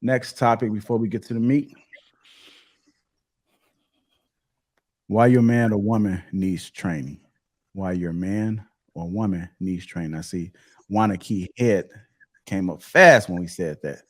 Next topic before we get to the meat. Why your man or woman needs training. Why your man or woman needs training. I see Wanakee head came up fast when we said that.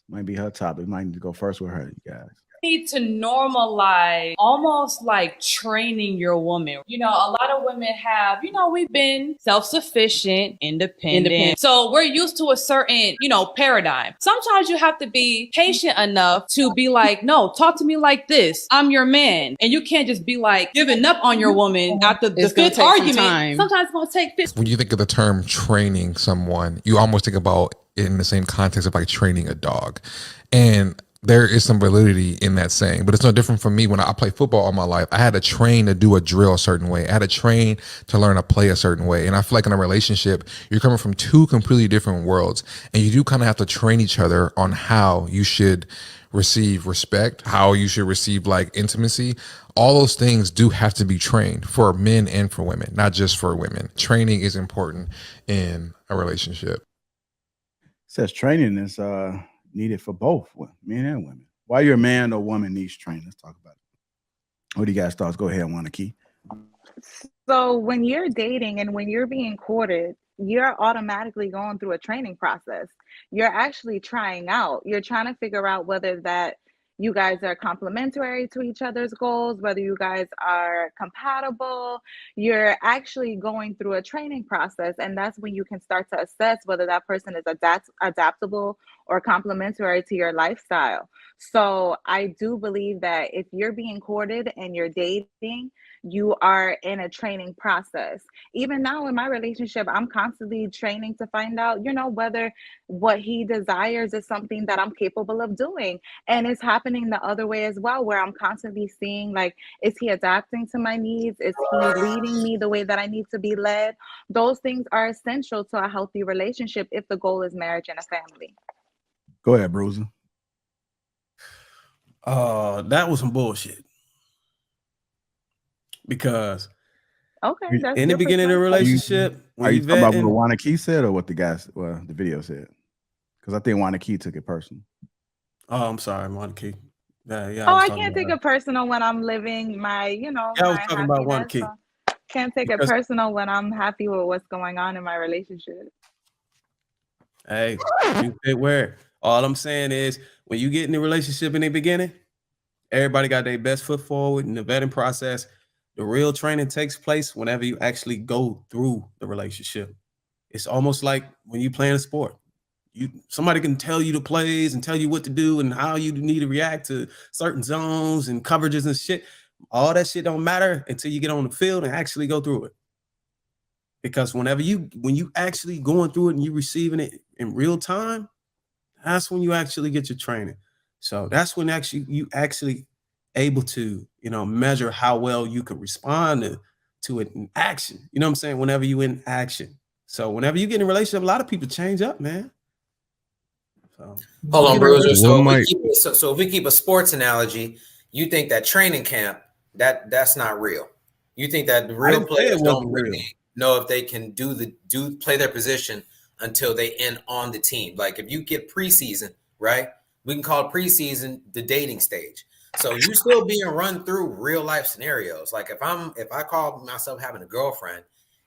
Might be her topic. Might need to go first with her, you guys. Need to normalize almost like training your woman. A lot of women have, we've been self-sufficient, independent. So we're used to a certain, paradigm. Sometimes you have to be patient enough to be like, no, talk to me like this. I'm your man. And you can't just be like giving up on your woman after the fifth argument. Sometimes it's going to take 50. When you think of the term training someone, you almost think about it in the same context of like training a dog. And there is some validity in that saying, but it's no different from me. When I played football all my life, I had to train to do a drill a certain way. I had to train to learn to play a certain way. And I feel like in a relationship, you're coming from two completely different worlds, and you do kind of have to train each other on how you should receive respect, how you should receive like intimacy. All those things do have to be trained for men and for women, not just for women. Training is important in a relationship. It says training is needed for both men and women. Why your man or woman needs training? Let's talk about it. What do you guys thoughts? Go ahead, Wanakee. So when you're dating and when you're being courted, you're automatically going through a training process. You're actually trying out. You're trying to figure out whether that you guys are complementary to each other's goals, whether you guys are compatible. You're actually going through a training process, and that's when you can start to assess whether that person is adaptable or complementary to your lifestyle. So I do believe that if you're being courted and you're dating, you are in a training process. Even now in my relationship, I'm constantly training to find out, whether what he desires is something that I'm capable of doing. And it's happening the other way as well, where I'm constantly seeing, like, is he adapting to my needs? Is he leading me the way that I need to be led? Those things are essential to a healthy relationship if the goal is marriage and a family. Go ahead, Bruiser. That was some bullshit. Because in the beginning of the relationship, are you talking about what Wanakee said or what the video said? Because I think Wanakee took it personal. Oh, I'm sorry, Wanakee. Yeah. I can't take it personal when I'm living my, I was talking about Wanakee. So can't take it personal when I'm happy with what's going on in my relationship. Hey, you get where? All I'm saying is when you get in the relationship in the beginning, everybody got their best foot forward in the vetting process. The real training takes place whenever you actually go through the relationship. It's almost like when you play a sport. Somebody can tell you the plays and tell you what to do and how you need to react to certain zones and coverages and shit. All that shit don't matter until you get on the field and actually go through it. Because when you actually going through it and you receiving it in real time, that's when you actually get your training. So that's when you actually able to, measure how well you can respond to it in action. You know what I'm saying? Whenever you in action. So whenever you get in a relationship, a lot of people change up, man. So, hold on, Bruiser. So if we keep a sports analogy, you think that training camp, that's not real. You think that the real players don't really know if they can play their position until they end on the team. Like if you get preseason, right? We can call preseason the dating stage. So you still being run through real life scenarios. Like if I call myself having a girlfriend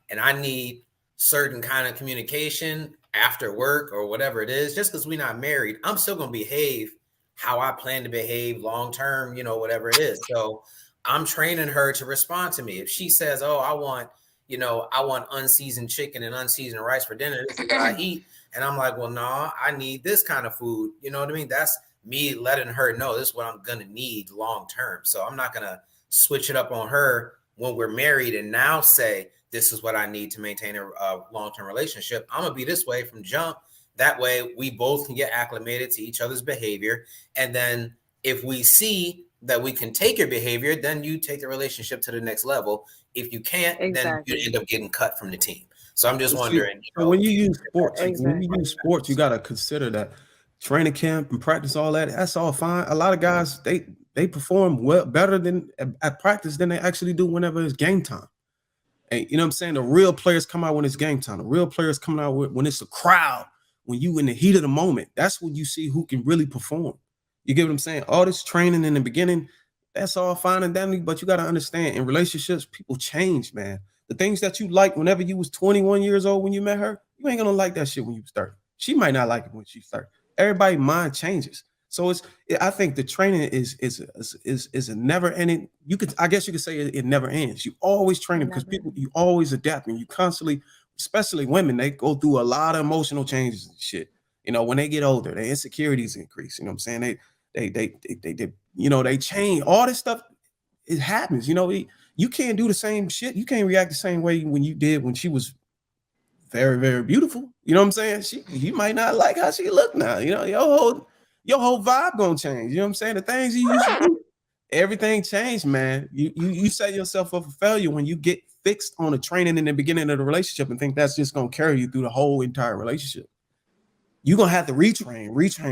and I need certain kind of communication after work or whatever it is, just because we're not married, I'm still going to behave how I plan to behave long term, whatever it is. So I'm training her to respond to me. If she says, oh, I want unseasoned chicken and unseasoned rice for dinner, this is what I eat. And I'm like, well, no, I need this kind of food. You know what I mean? That's me letting her know this is what I'm going to need long term. So I'm not going to switch it up on her when we're married and now say, this is what I need to maintain a long-term relationship. I'm going to be this way from jump. That way we both can get acclimated to each other's behavior. And then if we see that we can take your behavior, then you take the relationship to the next level. If you can't, then you end up getting cut from the team. So I'm just wondering. When you use sports, you got to consider that training camp and practice, all that, that's all fine. A lot of guys, they perform better at practice than they actually do whenever it's game time. And you know what I'm saying? The real players come out when it's game time. The real players come out when it's a crowd, when you in the heat of the moment, that's when you see who can really perform. You get what I'm saying? All this training in the beginning, that's all fine and dandy, but you got to understand, in relationships, people change, man. The things that you like whenever you was 21 years old when you met her, you ain't gonna like that shit when you start. She might not like it when she start. Everybody's mind changes. So I think the training is a never ending. I guess you could say it never ends. You always training because people, you always adapting. You constantly, especially women, they go through a lot of emotional changes and shit. You know, when they get older, their insecurities increase. You know what I'm saying? They you know, they change. All this stuff, it happens. You know, you can't do the same shit. You can't react the same way when you did when she was very, very beautiful. You know what I'm saying? You might not like how she look now. You know, your whole vibe gonna change. You know what I'm saying? The things you used to do, everything changed, man. You set yourself up for failure when you get fixed on a training in the beginning of the relationship and think that's just gonna carry you through the whole entire relationship. You're gonna have to retrain.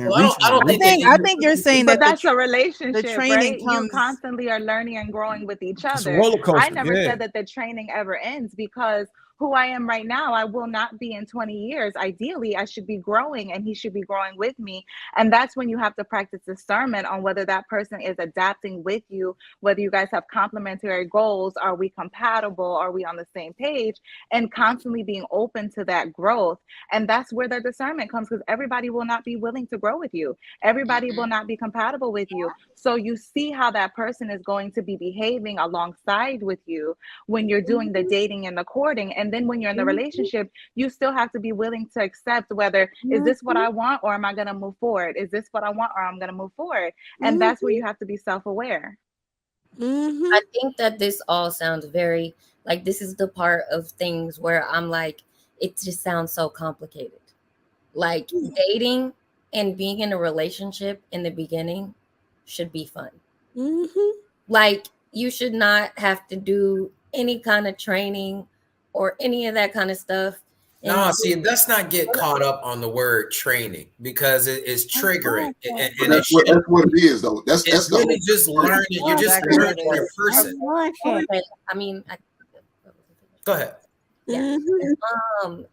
Well, I think you're saying that that's a relationship, the training right? You constantly are learning and growing with each other. It's a roller coaster. I never said that the training ever ends, because who I am right now, I will not be in 20 years. Ideally, I should be growing and he should be growing with me. And that's when you have to practice discernment on whether that person is adapting with you, whether you guys have complementary goals. Are we compatible? Are we on the same page? And constantly being open to that growth. And that's where the discernment comes, because everybody will not be willing to grow with you. Everybody will not be compatible with you. So you see how that person is going to be behaving alongside with you when you're doing the dating and the courting. And then when you're in the relationship, you still have to be willing to accept whether, is this what I want or am I going to move forward? Is this what I want or I'm going to move forward? And that's where you have to be self-aware. I think that this all sounds very, like, this is the part of things where I'm like, it just sounds so complicated. Like, dating and being in a relationship in the beginning should be fun. Like, you should not have to do any kind of training or any of that kind of stuff. No, see, let's not get caught up on the word training, because it is triggering. And that's what it is, though. That's really just learning. You're just learning your person. I mean, go ahead. Yeah.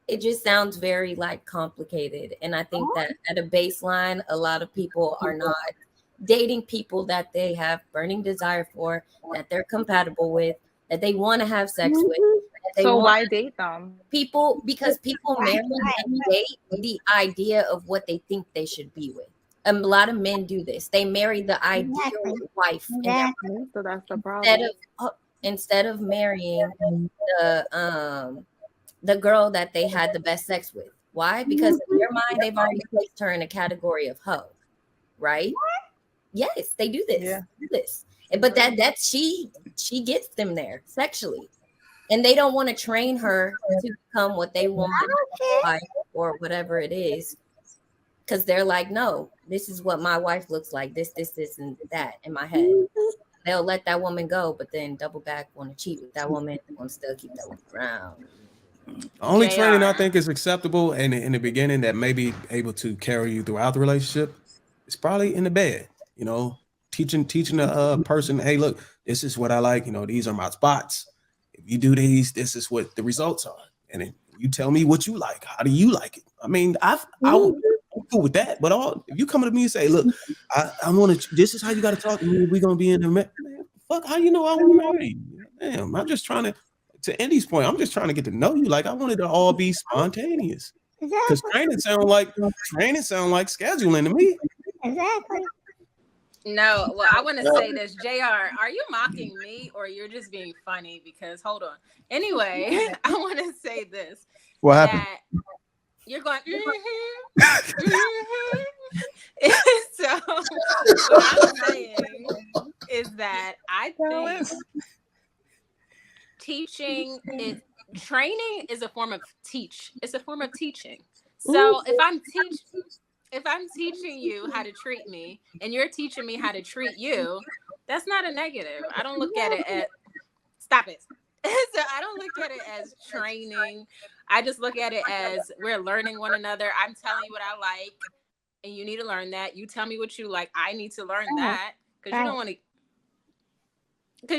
It just sounds very like complicated. And I think that at a baseline, a lot of people are not dating people that they have burning desire for, that they're compatible with, that they want to have sex with. So why date them? Because people marry and date the idea of what they think they should be with. A lot of men do this. They marry the ideal wife. So that's the problem. Instead of marrying the girl that they had the best sex with. Why? Because in their mind, they've already placed her in a category of hoe, right? Yes, they do this. Yeah. Do this. But that she gets them there sexually. And they don't want to train her to become what they want or whatever it is. Because they're like, no, this is what my wife looks like. This, and that in my head. They'll let that woman go, but then double back, want to cheat with that woman, want to still keep that woman around. The only training I think is acceptable in the beginning that may be able to carry you throughout the relationship is probably in the bed. You know, teaching a person, hey, look, this is what I like. You know, these are my spots. If you do these, this is what the results are. And then you tell me what you like. How do you like it? I mean, I'm cool with that. But if you come to me and say, look, I want to, this is how you got to talk to me. We're going to be in the fuck, how you know I want to marry you? Damn, I'm just trying to Andy's point, I'm just trying to get to know you. Like, I wanted to all be spontaneous. Because training sound like scheduling to me. Exactly. No, well, I want to say this, JR, are you mocking me or you're just being funny? Because hold on. Anyway, I want to say this. What happened? You're going, So what I'm saying is that I think training is a form of It's a form of teaching. So if I'm teaching you how to treat me and you're teaching me how to treat you, that's not a negative. I don't look at it as, stop it. So I don't look at it as training. I just look at it as we're learning one another. I'm telling you what I like and you need to learn that. You tell me what you like. I need to learn that because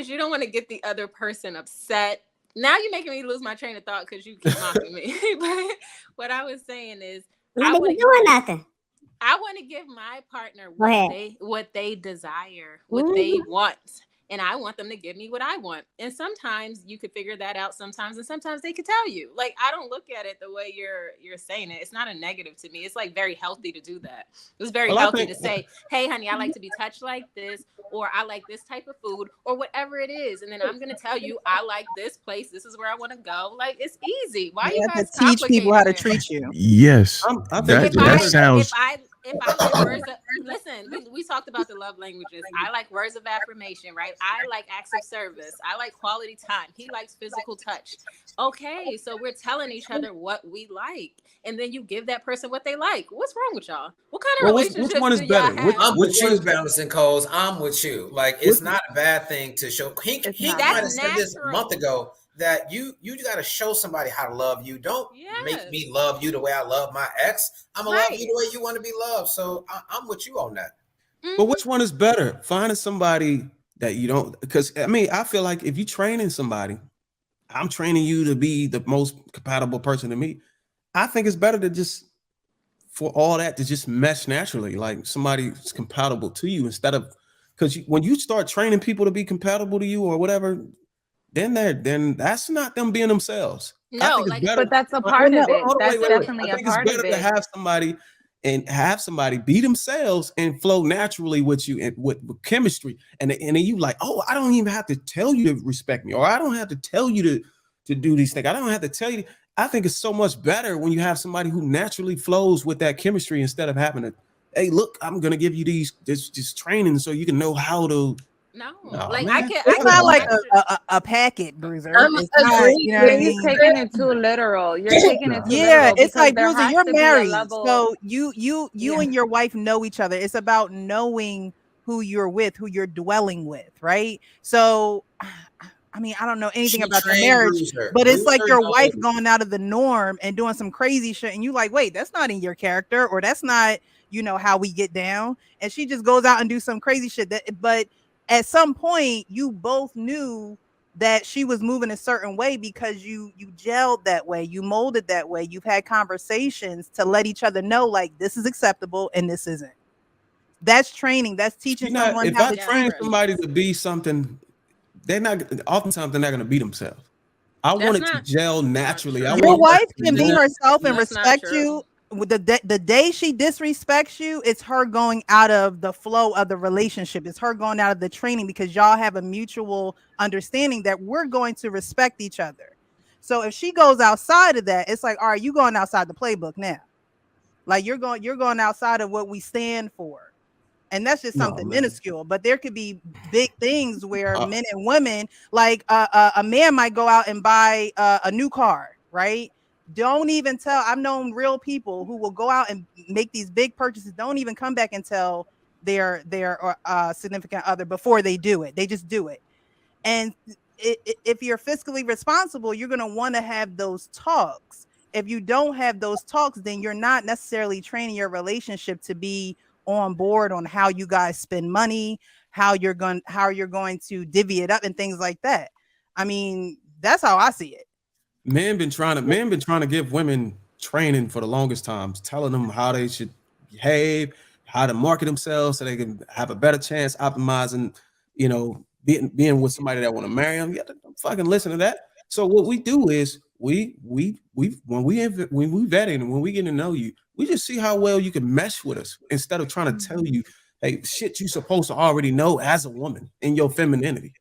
you don't want to get the other person upset. Now you're making me lose my train of thought because you keep mocking me. But what I was saying is, I ain't want doing nothing. I want to give my partner Go ahead. what they desire, what they want. And I want them to give me what I want. And sometimes you could figure that out sometimes, and sometimes they could tell you. Like, I don't look at it the way you're saying it. It's not a negative to me. It's like very healthy to do that. It's very healthy to say, hey, honey, I like to be touched like this, or I like this type of food, or whatever it is. And then I'm going to tell you, I like this place. This is where I want to go. Like, it's easy. Why you guys teach people how to treat you? Yes. That sounds. If I like words of, listen, we talked about the love languages. I like words of affirmation, right? I like acts of service. I like quality time. He likes physical touch. Okay, so we're telling each other what we like, and then you give that person what they like. What's wrong with y'all? What kind of relationship? Which one is better? I'm with you, Balancing Coles. I'm with you. Like, it's not a bad thing to show. He might have said this a month ago, that you got to show somebody how to love you. Don't make me love you the way I love my ex. I'm gonna love you the way you want to be loved. So I'm with you on that. But which one is better? Finding somebody that you don't, because I mean, I feel like if you're training somebody, I'm training you to be the most compatible person to me. I think it's better to just, for all that, to just mesh naturally, like somebody's compatible to you, instead of, because when you start training people to be compatible to you or whatever, then that's not them being themselves. No, but that's a part of it. That's definitely a part of it. It's better to have somebody and have somebody be themselves and flow naturally with you and with chemistry. And then you like, oh, I don't even have to tell you to respect me, or I don't have to tell you to do these things. I don't have to tell you. I think it's so much better when you have somebody who naturally flows with that chemistry, instead of having to, hey, look, I'm gonna give you this training so you can know how to. No, like man. It's not like a packet, Bruiser. It's not, you know what I mean? You're taking it too literal. You're taking it too literal. It's like, Bruiser, you're married, level... so you and your wife know each other. It's about knowing who you're with, who you're dwelling with, right? So, I mean, I don't know anything about the marriage, but it's like your wife going out of the norm and doing some crazy shit, and you like, wait, that's not in your character, or that's not, you know, how we get down. And she just goes out and do some crazy shit. But at some point, you both knew that she was moving a certain way because you gelled that way, you molded that way. You've had conversations to let each other know, like, this is acceptable and this isn't. That's training. That's teaching someone if how I to train somebody to be something, oftentimes they're not going to be themselves. I want it to gel naturally. Your wife can be herself and respect you. The day she disrespects you, it's her going out of the flow of the relationship. It's her going out of the training, because y'all have a mutual understanding that we're going to respect each other. So if she goes outside of that, it's like, all right, you going outside the playbook now. Like, you're going outside of what we stand for. And that's just something minuscule, but there could be big things where men and women, like a man might go out and buy a new car, right? Don't even tell. I've known real people who will go out and make these big purchases. Don't even come back and tell their significant other before they do it. They just do it. And if you're fiscally responsible, you're going to want to have those talks. If you don't have those talks, then you're not necessarily training your relationship to be on board on how you guys spend money, how you're going to divvy it up and things like that. I mean, that's how I see it. Men been trying to give women training for the longest time, telling them how they should behave, how to market themselves so they can have a better chance optimizing, you know, being with somebody that want to marry them. Yeah, don't fucking listen to that. So what we do is when we vet it and when we get to know you, we just see how well you can mesh with us, instead of trying to tell you, hey, shit you supposed to already know as a woman in your femininity.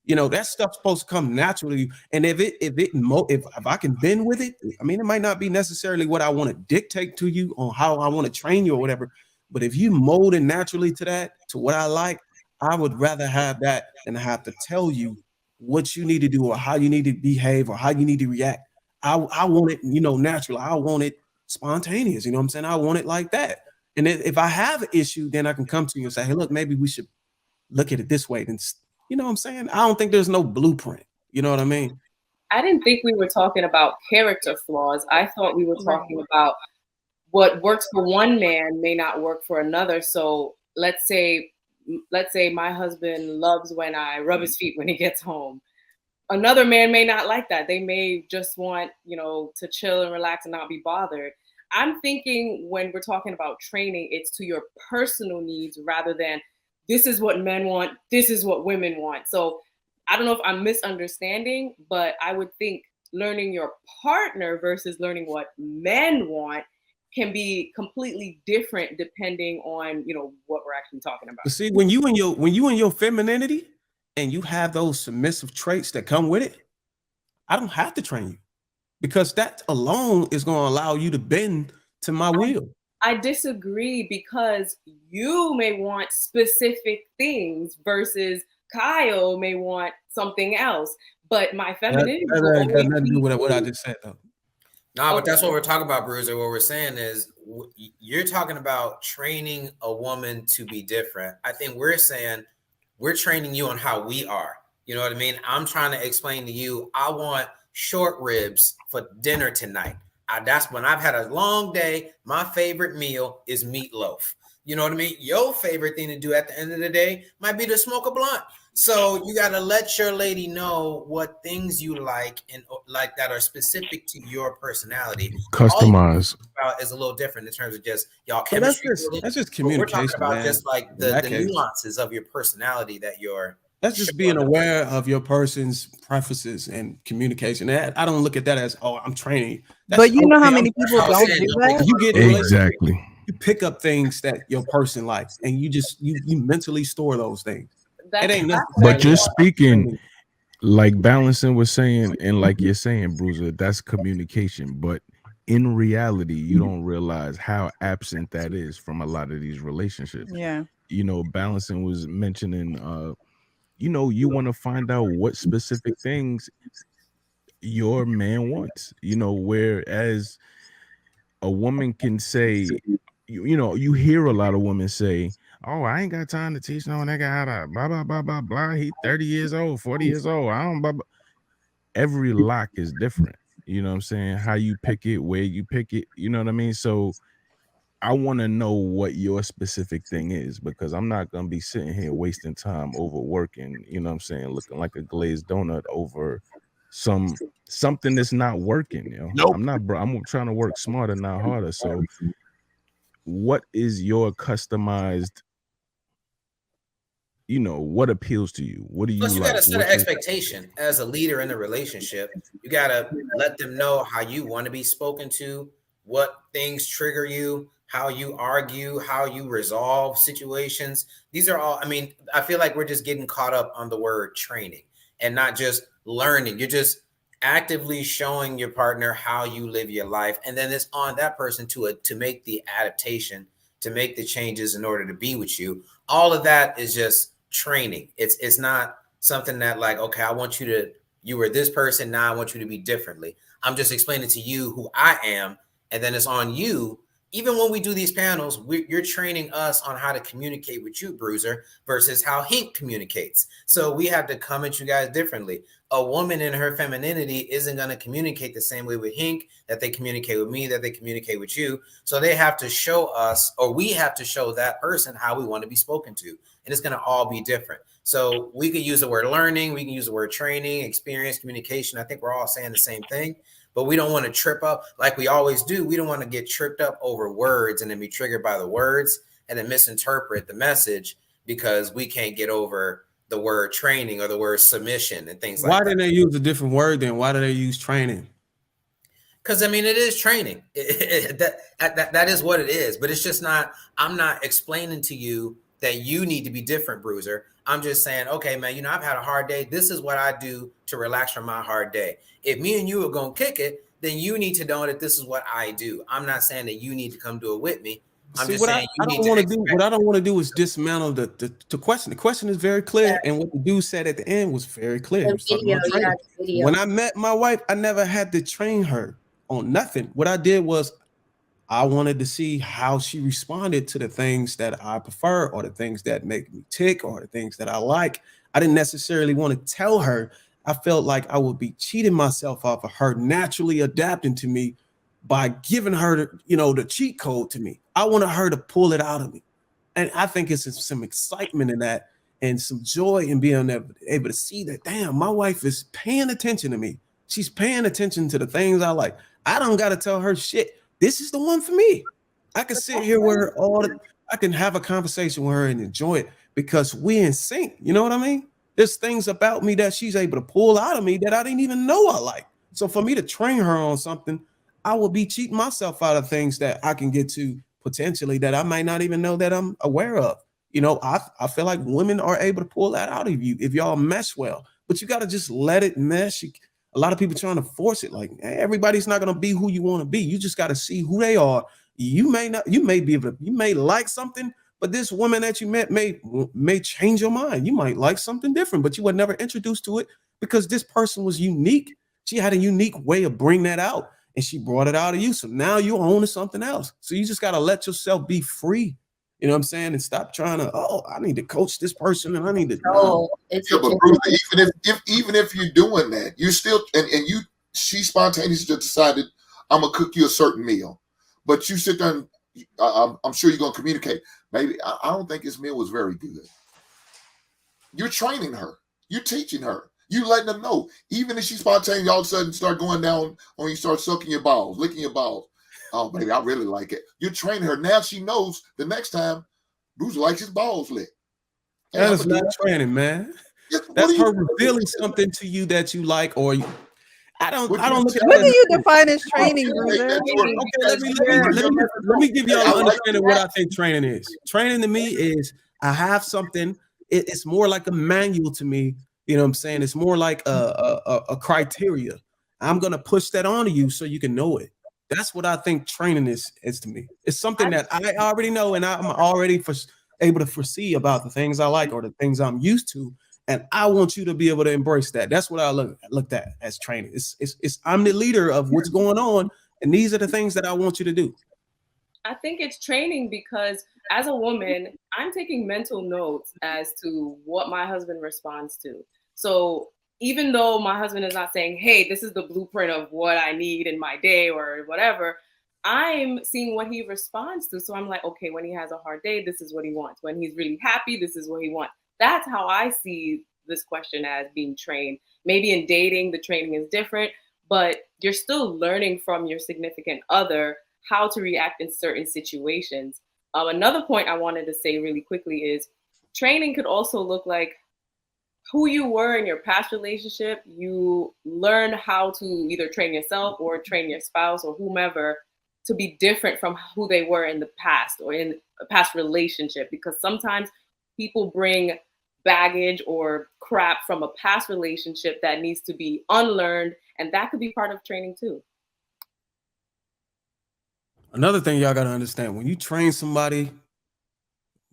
You know, that stuff's supposed to come naturally. And if I can bend with it, I mean, it might not be necessarily what I want to dictate to you on how I want to train you or whatever. But if you mold it naturally to that, to what I like, I would rather have that than have to tell you what you need to do or how you need to behave or how you need to react. I want it, you know, natural. I want it spontaneous. You know what I'm saying? I want it like that. And if I have an issue, then I can come to you and say, hey, look, maybe we should look at it this way. Then, you know what I'm saying? I don't think there's no blueprint. You know what I mean? I didn't think we were talking about character flaws. I thought we were talking about what works for one man may not work for another. So let's say my husband loves when I rub his feet when he gets home. Another man may not like that. They may just want, you know, to chill and relax and not be bothered. I'm thinking when we're talking about training, it's to your personal needs rather than this is what men want, this is what women want. So I don't know if I'm misunderstanding, but I would think learning your partner versus learning what men want can be completely different depending on, you know, what we're actually talking about. But see, when you in your femininity and you have those submissive traits that come with it, I don't have to train you, because that alone is going to allow you to bend to my will. I disagree, because you may want specific things versus Kyle may want something else. But my femininity that ain't got nothing to do with what I just said, though. No, but that's what we're talking about, Bruiser. What we're saying is you're talking about training a woman to be different. I think we're saying we're training you on how we are. You know what I mean? I'm trying to explain to you, I want short ribs for dinner tonight. That's when I've had a long day. My favorite meal is meatloaf. You know what I mean? Your favorite thing to do at the end of the day might be to smoke a blunt. So you got to let your lady know what things you like and like that are specific to your personality. Customize. Is a little different in terms of just y'all chemistry. That's just communication. We're talking about man. just like the nuances of your personality that you're. That's just being aware of your person's preferences and communication. I don't look at that as, oh, I'm training. But you know how many people don't do that? You get exactly. You pick up things that your person likes, and you just you mentally store those things. It ain't nothing. But you're speaking like Balancing was saying, and like you're saying, Bruiser, that's communication. But in reality, you don't realize how absent that is from a lot of these relationships. Yeah. You know, Balancing was mentioning you know, you want to find out what specific things your man wants, you know, whereas a woman can say, you know, you hear a lot of women say, oh, I ain't got time to teach no nigga how to blah, blah, blah, blah, blah. He 30 years old, 40 years old. I don't blah, blah. Every lock is different. You know what I'm saying? How you pick it, where you pick it. You know what I mean? So I want to know what your specific thing is, because I'm not going to be sitting here wasting time overworking, you know what I'm saying, looking like a glazed donut over something that's not working, you know. Nope. I'm trying to work smarter, not harder. So what is your customized, you know, what appeals to you? What do you Plus, you like? got to set an expectation as a leader in the relationship. You got to let them know how you want to be spoken to, what things trigger you, how you argue, how you resolve situations. These are all, I mean, I feel like we're just getting caught up on the word training and not just learning. You're just actively showing your partner how you live your life. And then it's on that person to make the adaptation, to make the changes in order to be with you. All of that is just training. It's not something that like, okay, you were this person, now I want you to be differently. I'm just explaining to you who I am. And then it's on you. Even when we do these panels, you're training us on how to communicate with you, Bruiser, versus how Hink communicates. So we have to come at you guys differently. A woman in her femininity isn't going to communicate the same way with Hink that they communicate with me, that they communicate with you. So they have to show us, or we have to show that person how we want to be spoken to. And it's going to all be different. So we could use the word learning. We can use the word training, experience, communication. I think we're all saying the same thing. But we don't want to trip up like we always do. We don't want to get tripped up over words and then be triggered by the words and then misinterpret the message because we can't get over the word training or the word submission and things like that. Why did they use a different word then? Why do they use training? Because I mean, it is training. That is what it is. But it's just not, I'm not explaining to you that you need to be different, Bruiser. I'm just saying, okay, man, you know, I've had a hard day. This is what I do to relax from my hard day. If me and you are going to kick it, then you need to know that this is what I do. I'm not saying that you need to come do it with me. I'm just saying what I don't want to do is dismantle the question. The question is very clear. And what the dude said at the end was very clear. When I met my wife, I never had to train her on nothing. What I did was I wanted to see how she responded to the things that I prefer or the things that make me tick or the things that I like. I didn't necessarily want to tell her. I felt like I would be cheating myself off of her naturally adapting to me by giving her the cheat code to me. I wanted her to pull it out of me. And I think it's some excitement in that and some joy in being able to see that, damn, my wife is paying attention to me. She's paying attention to the things I like. I don't got to tell her shit. this is the one for me. I can sit here with her I can have a conversation with her and enjoy it because we're in sync. You know what I mean? There's things about me that she's able to pull out of me that I didn't even know I like. So for me to train her on something, I will be cheating myself out of things that I can get to potentially that I might not even know that I'm aware of. You know, I feel like women are able to pull that out of you if y'all mesh well, but you got to just let it mesh. A lot of people trying to force it. Like, hey, everybody's not going to be who you want to be. You just got to see who they are. You may not, you may be able to, you may like something, but this woman that you met may change your mind. You might like something different, but you were never introduced to it because this person was unique. She had a unique way of bringing that out, and she brought it out of you. So now you're owning something else. So you just got to let yourself be free. You know what I'm saying? And stop trying to, oh, I need to coach this person and I need to. No, but Bruce, even if you're doing that, you still and she spontaneously decided I'm gonna cook you a certain meal, but you sit there and I'm sure you're gonna communicate. Maybe I don't think this meal was very good. You're training her, you're teaching her, you letting them know. Even if she spontaneously all of a sudden start going down or you start sucking your balls, licking your balls. Oh, baby, I really like it. You're training her. Now she knows the next time Bruce likes his balls licked. That is not training, man. That's her revealing something to you that you like, or you. I don't look at what do you define as training, Bruiser? Okay, let me give y'all an understanding of what I think training is. Training to me is I have something. It's more like a manual to me. You know what I'm saying? It's more like a criteria. I'm gonna push that onto you so you can know it. That's what I think training is to me. It's something that I already know and I'm already able to foresee about the things I like or the things I'm used to. And I want you to be able to embrace that. That's what I looked at as training. It's I'm the leader of what's going on, and these are the things that I want you to do. I think it's training because as a woman, I'm taking mental notes as to what my husband responds to. So even though my husband is not saying, hey, this is the blueprint of what I need in my day or whatever, I'm seeing what he responds to. So I'm like, okay, when he has a hard day, this is what he wants. When he's really happy, this is what he wants. That's how I see this question as being trained. Maybe in dating, the training is different, but you're still learning from your significant other how to react in certain situations. Another point I wanted to say really quickly is training could also look like who you were in your past relationship. You learn how to either train yourself or train your spouse or whomever to be different from who they were in the past or in a past relationship, because sometimes people bring baggage or crap from a past relationship that needs to be unlearned, and that could be part of training too. Another thing y'all got to understand, when you train somebody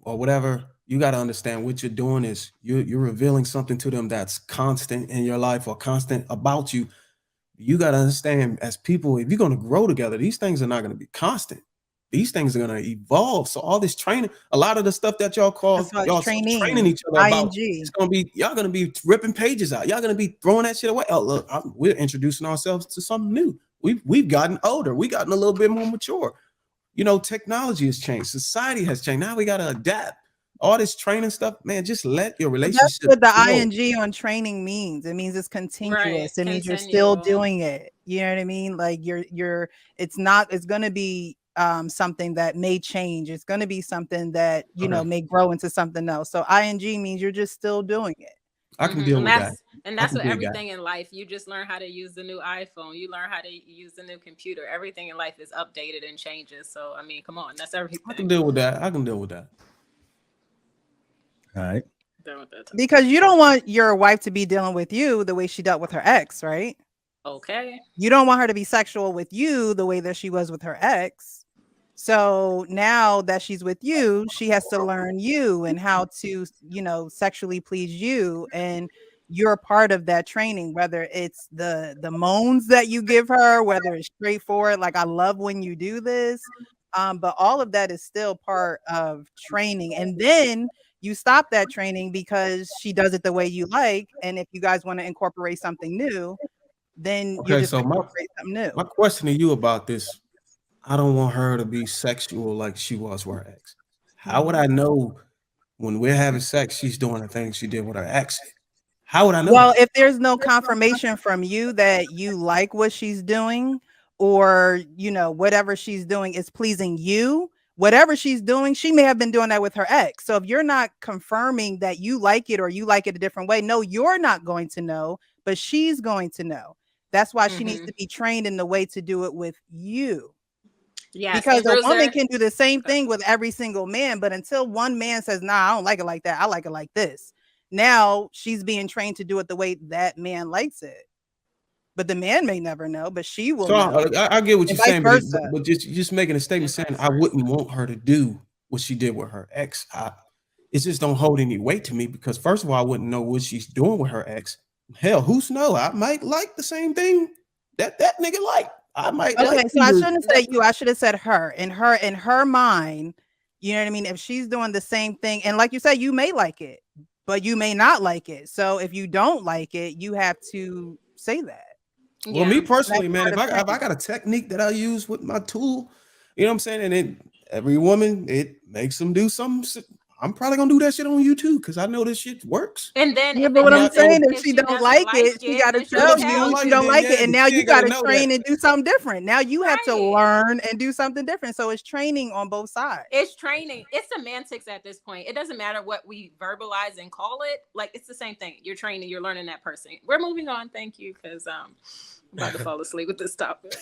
or whatever, you got to understand what you're doing is you're revealing something to them that's constant in your life or constant about you. You got to understand, as people, if you're going to grow together, these things are not going to be constant. These things are going to evolve. So all this training, a lot of the stuff that y'all call y'all training each other about, it's going to be, y'all going to be ripping pages out. Y'all going to be throwing that shit away. Oh, look, we're introducing ourselves to something new. We've gotten older. We gotten a little bit more mature. You know, technology has changed. Society has changed. Now we got to adapt. All this training stuff, man, just let your relationship. That's what the ing on training means. It means it's continuous. Right. It means you're still doing it. You know what I mean? Like it's going to be something that may change. It's going to be something that, you know, may grow into something else. So ing means you're just still doing it. I can deal with that. And that's what everything in life, you just learn how to use the new iPhone. You learn how to use the new computer. Everything in life is updated and changes. So, I mean, come on, that's everything. I can deal with that. I can deal with that. All right. Because you don't want your wife to be dealing with you the way she dealt with her ex, right? Okay. You don't want her to be sexual with you the way that she was with her ex. So now that she's with you, she has to learn you and how to, you know, sexually please you. And you're part of that training, whether it's the moans that you give her, whether it's straightforward, like, I love when you do this. But all of that is still part of training. And then you stop that training because she does it the way you like. And if you guys want to incorporate something new, then you just incorporate something new. My question to you about this, I don't want her to be sexual like she was with her ex. How would I know when we're having sex, she's doing the things she did with her ex? How would I know? Well, if there's no confirmation from you that you like what she's doing, or, whatever she's doing is pleasing you, whatever she's doing, she may have been doing that with her ex. So if you're not confirming that you like it or you like it a different way, no, you're not going to know, but she's going to know. That's why she needs to be trained in the way to do it with you. Yes, because a woman can do the same thing with every single man, but until one man says, nah, I don't like it like that, I like it like this. Now she's being trained to do it the way that man likes it. But the man may never know, but she will know. I get what you're saying, but just making a statement saying I wouldn't want her to do what she did with her ex. It just don't hold any weight to me because first of all, I wouldn't know what she's doing with her ex. Hell, who's know? I might like the same thing that nigga like. I might. Okay, like so I shouldn't say you. I should have said her. In her mind, you know what I mean? If she's doing the same thing, and like you said, you may like it, but you may not like it. So if you don't like it, you have to say that. Well, me personally, man, if I got a technique that I use with my tool, you know what I'm saying, and every woman, it makes them do something. I'm probably gonna do that shit on YouTube because I know this shit works. And then, but what I'm saying, if she don't like it, she got to tell you she don't like it, and now you got to train and do something different. Now you have to learn and do something different. So it's training on both sides. It's training. It's semantics at this point. It doesn't matter what we verbalize and call it. Like it's the same thing. You're training. You're learning that person. We're moving on. Thank you, because I'm about to fall asleep with this topic.